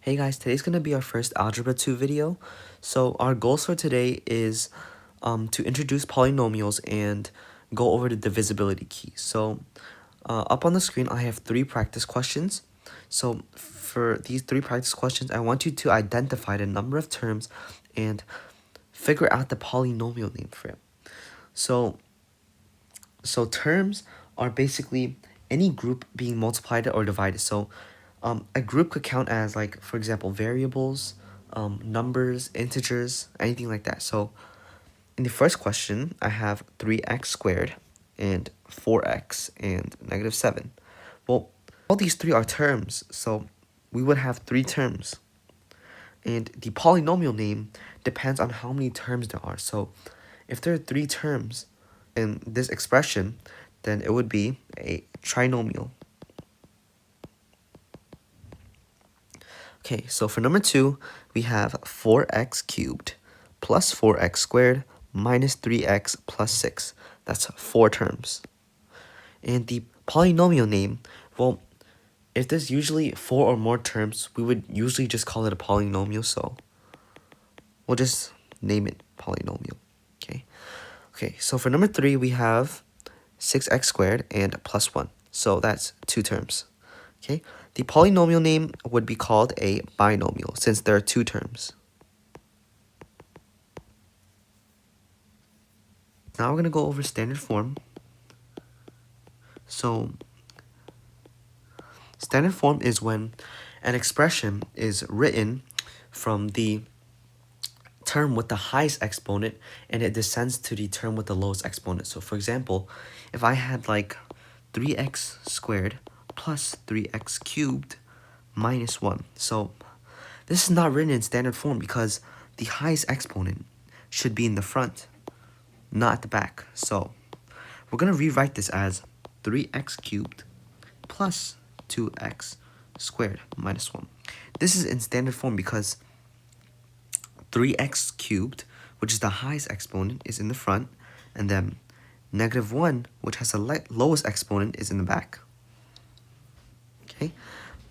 Hey guys, today's going to be our first Algebra 2 video. So our goals for today is to introduce polynomials and go over the divisibility key. So up on the screen I have 3 practice questions. So for these 3 practice questions, I want you to identify the number of terms and figure out the polynomial name for it. So terms are basically any group being multiplied or divided. So a group could count as, like, for example, variables, numbers, integers, anything like that. So in the first question, I have 3x squared and 4x and -7. Well, all these 3 are terms, so we would have 3 terms. And the polynomial name depends on how many terms there are. So if there are 3 terms in this expression, then it would be a trinomial. Okay, so for number 2, we have 4x cubed plus 4x squared minus 3x plus 6. That's 4 terms. And the polynomial name, well, if there's usually 4 or more terms, we would usually just call it a polynomial, so we'll just name it polynomial. Okay, so for number 3, we have 6x squared and plus 1. So that's 2 terms. Okay, the polynomial name would be called a binomial since there are 2 terms. Now we're going to go over standard form. So standard form is when an expression is written from the term with the highest exponent and it descends to the term with the lowest exponent. So for example, if I had like 3x squared plus 3x cubed minus 1. So this is not written in standard form because the highest exponent should be in the front, not at the back. So we're going to rewrite this as 3x cubed plus 2x squared minus 1. This is in standard form because 3x cubed, which is the highest exponent, is in the front, and then -1, which has the lowest exponent, is in the back. Okay,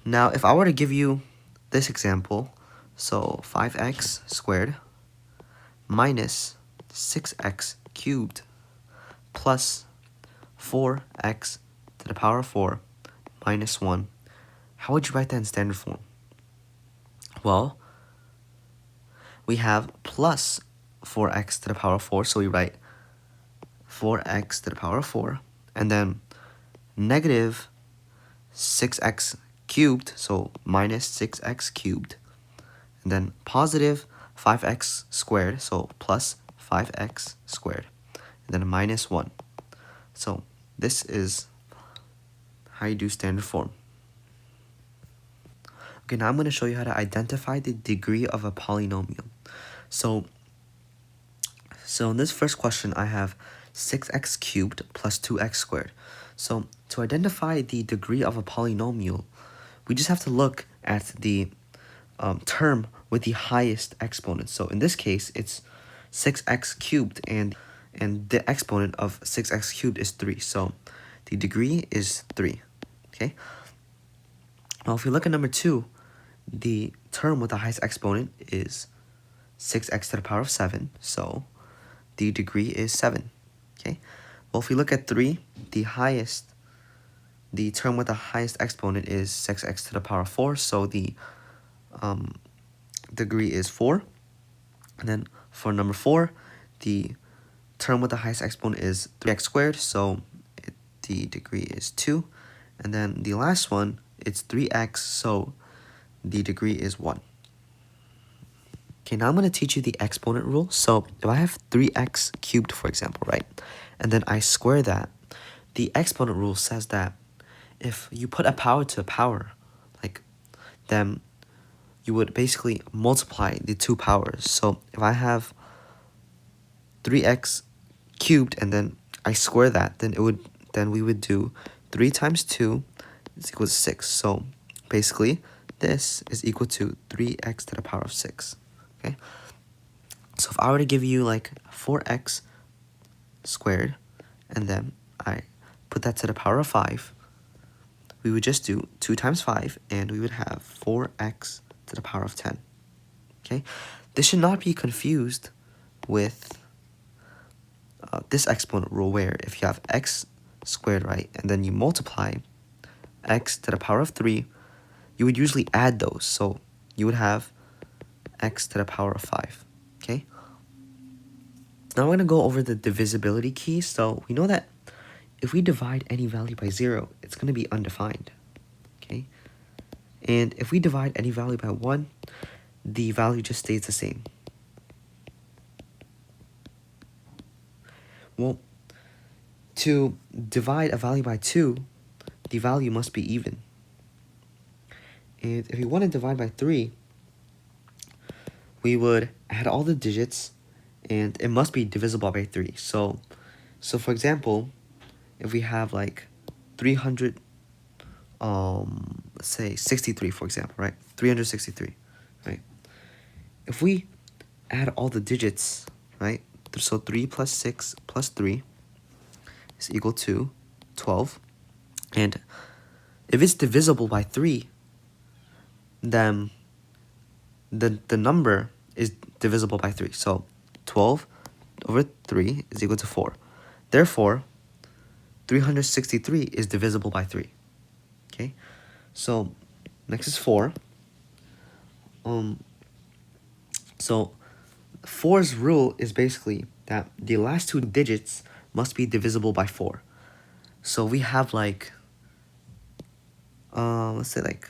now if I were to give you this example, so 5x squared minus 6x cubed plus 4x to the power of 4 minus 1, how would you write that in standard form? Well, we have plus 4x to the power of 4, so we write 4x to the power of 4, and then negative 6x cubed, so minus 6x cubed, and then positive 5x squared, so plus 5x squared, and then minus 1. So this is how you do standard form. Okay, now I'm going to show you how to identify the degree of a polynomial. So in this first question, I have 6x cubed plus 2x squared. So to identify the degree of a polynomial, we just have to look at the term with the highest exponent. So in this case, it's 6x cubed, and the exponent of 6x cubed is 3. So the degree is 3. Okay. Now if we look at number 2, the term with the highest exponent is 6x to the power of 7. So the degree is 7. Okay. Well, if we look at 3, the term with the highest exponent is 6x to the power of 4. So the degree is 4. And then for number 4, the term with the highest exponent is 3x squared. So the degree is 2. And then the last one, it's 3x. So the degree is 1. Okay, now I'm going to teach you the exponent rule. So if I have 3x cubed, for example, right, and then I square that, the exponent rule says that if you put a power to a power, like, then you would basically multiply the 2 powers. So if I have 3x cubed and then I square that, then we would do 3 times 2 is equal to 6. So basically, this is equal to 3x to the power of 6. Okay, so if I were to give you like 4x squared and then I put that to the power of 5, we would just do 2 times 5 and we would have 4x to the power of 10. Okay, this should not be confused with this exponent rule, where if you have x squared, right, and then you multiply x to the power of 3, you would usually add those. So you would have x to the power of 5. Okay, now we're going to go over the divisibility key. So we know that if we divide any value by 0, it's going to be undefined. Okay, and if we divide any value by 1, the value just stays the same. Well, to divide a value by 2, the value must be even. And if we want to divide by 3, we would add all the digits, and it must be divisible by 3. So for example, if we have like 300, let's say 63, for example, right? 363, right? If we add all the digits, right? So 3 plus 6 plus 3 is equal to 12. And if it's divisible by 3, then the number is divisible by 3. So 12 over 3 is equal to 4. Therefore, 363 is divisible by 3. Okay? So next is 4. So 4's rule is basically that the last two digits must be divisible by 4. So we have like, let's say like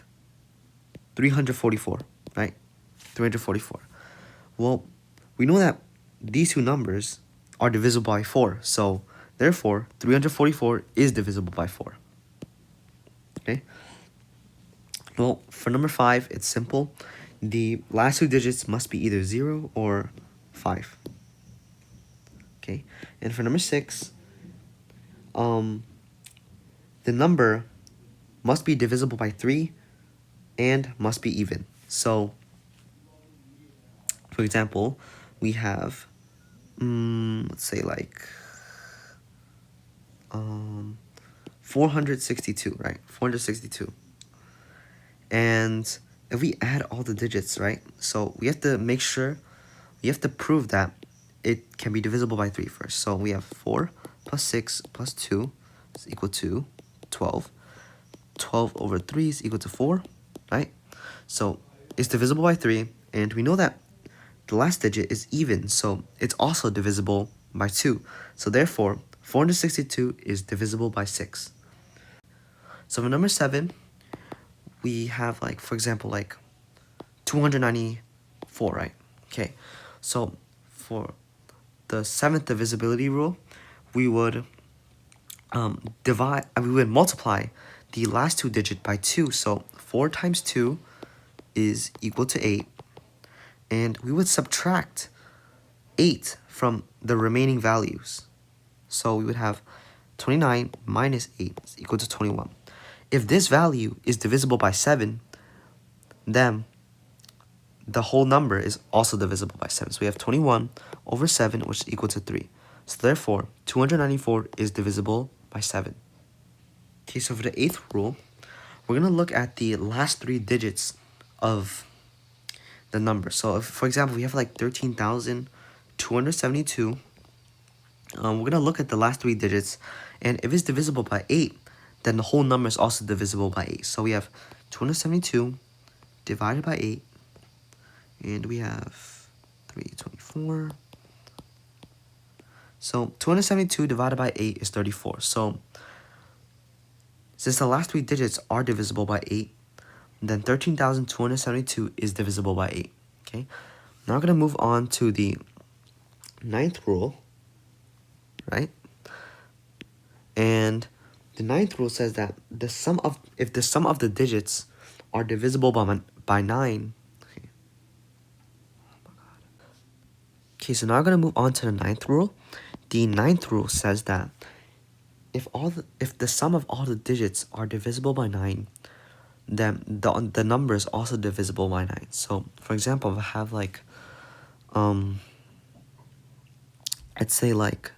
344, right? 344. Well, we know that these two numbers are divisible by 4. So therefore, 344 is divisible by 4. Okay? Well, for number 5, it's simple. The last two digits must be either 0 or 5. Okay? And for number 6, the number must be divisible by 3 and must be even. So, for example, we have, let's say like 462, right? 462. And if we add all the digits, right? So we have to make sure, we have to prove that it can be divisible by 3 first. So we have 4 plus 6 plus 2 is equal to 12. 12 over 3 is equal to 4, right? So it's divisible by 3, and we know that the last digit is even, so it's also divisible by 2. So therefore, 462 is divisible by 6. So for number 7, we have like, for example, like 294, right? Okay, so for the 7th divisibility rule, we would we would multiply the last two digits by 2. So 4 times 2 is equal to 8. And we would subtract 8 from the remaining values. So we would have 29 minus 8 is equal to 21. If this value is divisible by 7, then the whole number is also divisible by 7. So we have 21 over 7, which is equal to 3. So therefore, 294 is divisible by 7. Okay, so for the 8th rule, we're going to look at the last 3 digits of the number. So if, for example, we have like 13,272, we're going to look at the last 3 digits, and if it's divisible by 8, then the whole number is also divisible by 8. So we have 272 divided by 8, and we have 324. So 272 divided by 8 is 34. So since the last 3 digits are divisible by 8, then 13,272 is divisible by 8. Okay, now we're going to move on to the 9th rule, right? And the 9th rule says that if the sum of the digits are divisible by 9. Okay, so now we're going to move on to the 9th rule. The 9th rule says that if the sum of all the digits are divisible by 9, then the number is also divisible by 9. So for example, if I have like let's say like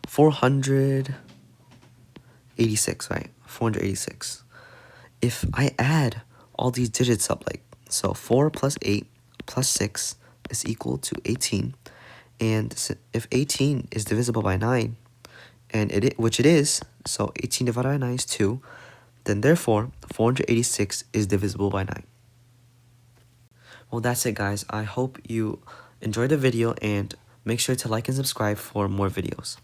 486, right? 486. If I add all these digits up, like So 4 plus 8 plus 6 is equal to 18. And if 18 is divisible by 9, and which it is, so 18 divided by 9 is 2, then therefore 486 is divisible by 9. Well, that's it, guys. I hope you enjoyed the video, and make sure to like and subscribe for more videos.